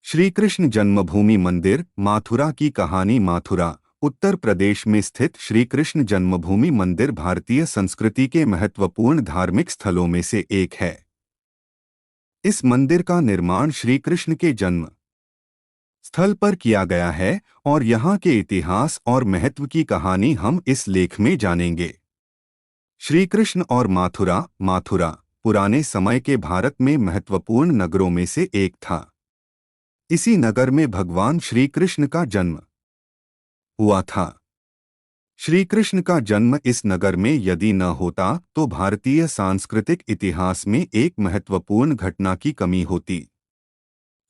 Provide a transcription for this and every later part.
श्री कृष्ण जन्मभूमि मंदिर माथुरा की कहानी। माथुरा उत्तर प्रदेश में स्थित श्री कृष्ण जन्मभूमि मंदिर भारतीय संस्कृति के महत्वपूर्ण धार्मिक स्थलों में से एक है। इस मंदिर का निर्माण श्री कृष्ण के जन्म स्थल पर किया गया है और यहाँ के इतिहास और महत्व की कहानी हम इस लेख में जानेंगे। श्री कृष्ण और माथुरा। माथुरा पुराने समय के भारत में महत्वपूर्ण नगरों में से एक था। इसी नगर में भगवान श्री कृष्ण का जन्म हुआ था। श्री कृष्ण का जन्म इस नगर में यदि न होता तो भारतीय सांस्कृतिक इतिहास में एक महत्वपूर्ण घटना की कमी होती।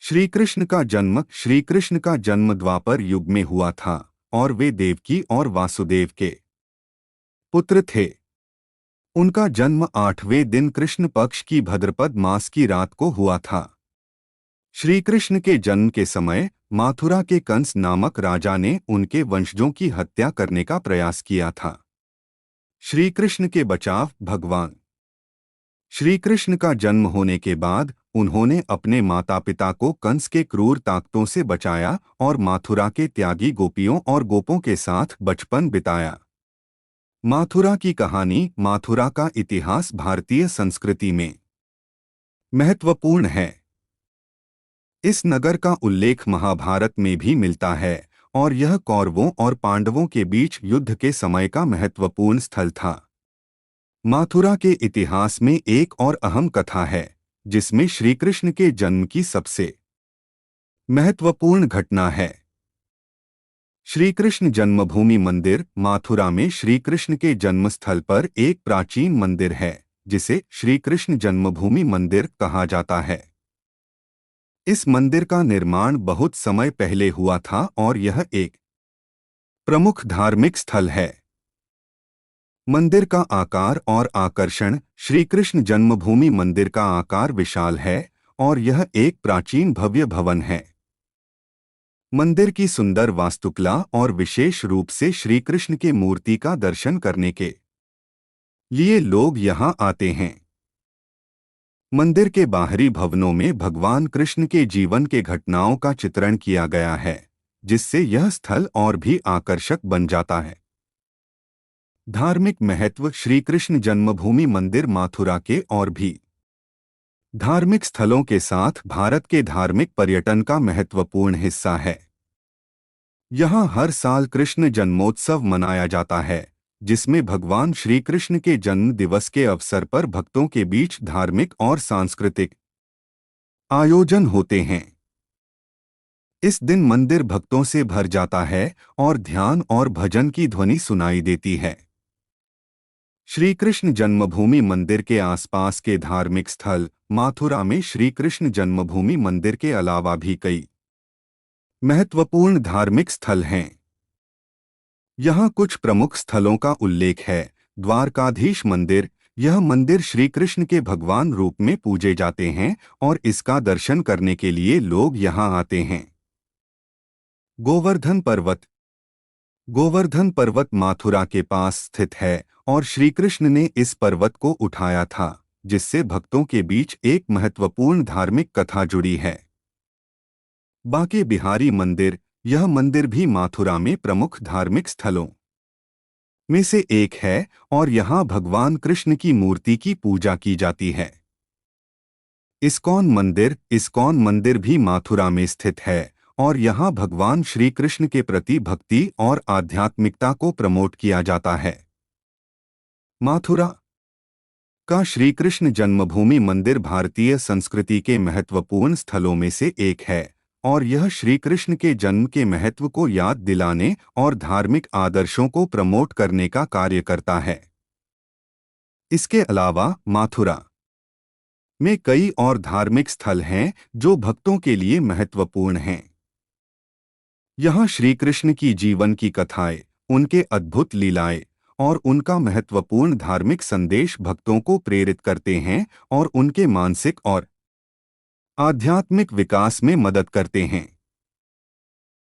श्री कृष्ण का जन्म द्वापर युग में हुआ था और वे देवकी और वासुदेव के पुत्र थे। उनका जन्म 8वें दिन कृष्ण पक्ष की भद्रपद मास की रात को हुआ था। श्री कृष्ण के जन्म के समय माथुरा के कंस नामक राजा ने उनके वंशजों की हत्या करने का प्रयास किया था। श्री कृष्ण के बचाव। भगवान श्री कृष्ण का जन्म होने के बाद उन्होंने अपने माता पिता को कंस के क्रूर ताकतों से बचाया और माथुरा के त्यागी गोपियों और गोपों के साथ बचपन बिताया। माथुरा की कहानी। माथुरा का इतिहास भारतीय संस्कृति में महत्वपूर्ण है। इस नगर का उल्लेख महाभारत में भी मिलता है और यह कौरवों और पांडवों के बीच युद्ध के समय का महत्वपूर्ण स्थल था। माथुरा के इतिहास में एक और अहम कथा है जिसमें श्री कृष्ण के जन्म की सबसे महत्वपूर्ण घटना है। श्री कृष्ण जन्मभूमि मंदिर माथुरा में श्री कृष्ण के जन्म स्थल पर एक प्राचीन मंदिर है जिसे श्री कृष्ण जन्मभूमि मंदिर कहा जाता है। इस मंदिर का निर्माण बहुत समय पहले हुआ था और यह एक प्रमुख धार्मिक स्थल है। मंदिर का आकार और आकर्षण। श्री कृष्ण जन्मभूमि मंदिर का आकार विशाल है और यह एक प्राचीन भव्य भवन है। मंदिर की सुंदर वास्तुकला और विशेष रूप से श्री कृष्ण के मूर्ति का दर्शन करने के लिए लोग यहां आते हैं। मंदिर के बाहरी भवनों में भगवान कृष्ण के जीवन के घटनाओं का चित्रण किया गया है जिससे यह स्थल और भी आकर्षक बन जाता है। धार्मिक महत्व। श्री कृष्ण जन्मभूमि मंदिर माथुरा के और भी धार्मिक स्थलों के साथ भारत के धार्मिक पर्यटन का महत्वपूर्ण हिस्सा है। यहाँ हर साल कृष्ण जन्मोत्सव मनाया जाता है जिसमें भगवान श्री कृष्ण के जन्म दिवस के अवसर पर भक्तों के बीच धार्मिक और सांस्कृतिक आयोजन होते हैं। इस दिन मंदिर भक्तों से भर जाता है और ध्यान और भजन की ध्वनि सुनाई देती है। श्री कृष्ण जन्मभूमि मंदिर के आसपास के धार्मिक स्थल। माथुरा में श्री कृष्ण जन्मभूमि मंदिर के अलावा भी कई महत्वपूर्ण धार्मिक स्थल हैं। यहाँ कुछ प्रमुख स्थलों का उल्लेख है। द्वारकाधीश मंदिर। यह मंदिर श्री कृष्ण के भगवान रूप में पूजे जाते हैं और इसका दर्शन करने के लिए लोग यहाँ आते हैं। गोवर्धन पर्वत। गोवर्धन पर्वत माथुरा के पास स्थित है और श्री कृष्ण ने इस पर्वत को उठाया था जिससे भक्तों के बीच एक महत्वपूर्ण धार्मिक कथा जुड़ी है। बांके बिहारी मंदिर। यह मंदिर भी माथुरा में प्रमुख धार्मिक स्थलों में से एक है और यहाँ भगवान कृष्ण की मूर्ति की पूजा की जाती है। इस्कॉन मंदिर। इस्कॉन मंदिर भी माथुरा में स्थित है और यहाँ भगवान श्री कृष्ण के प्रति भक्ति और आध्यात्मिकता को प्रमोट किया जाता है। माथुरा का श्री कृष्ण जन्मभूमि मंदिर भारतीय संस्कृति के महत्वपूर्ण स्थलों में से एक है और यह श्री कृष्ण के जन्म के महत्व को याद दिलाने और धार्मिक आदर्शों को प्रमोट करने का कार्य करता है। इसके अलावा माथुरा में कई और धार्मिक स्थल हैं जो भक्तों के लिए महत्वपूर्ण हैं। यहाँ श्री कृष्ण की जीवन की कथाएं, उनके अद्भुत लीलाएं और उनका महत्वपूर्ण धार्मिक संदेश भक्तों को प्रेरित करते हैं और उनके मानसिक और आध्यात्मिक विकास में मदद करते हैं।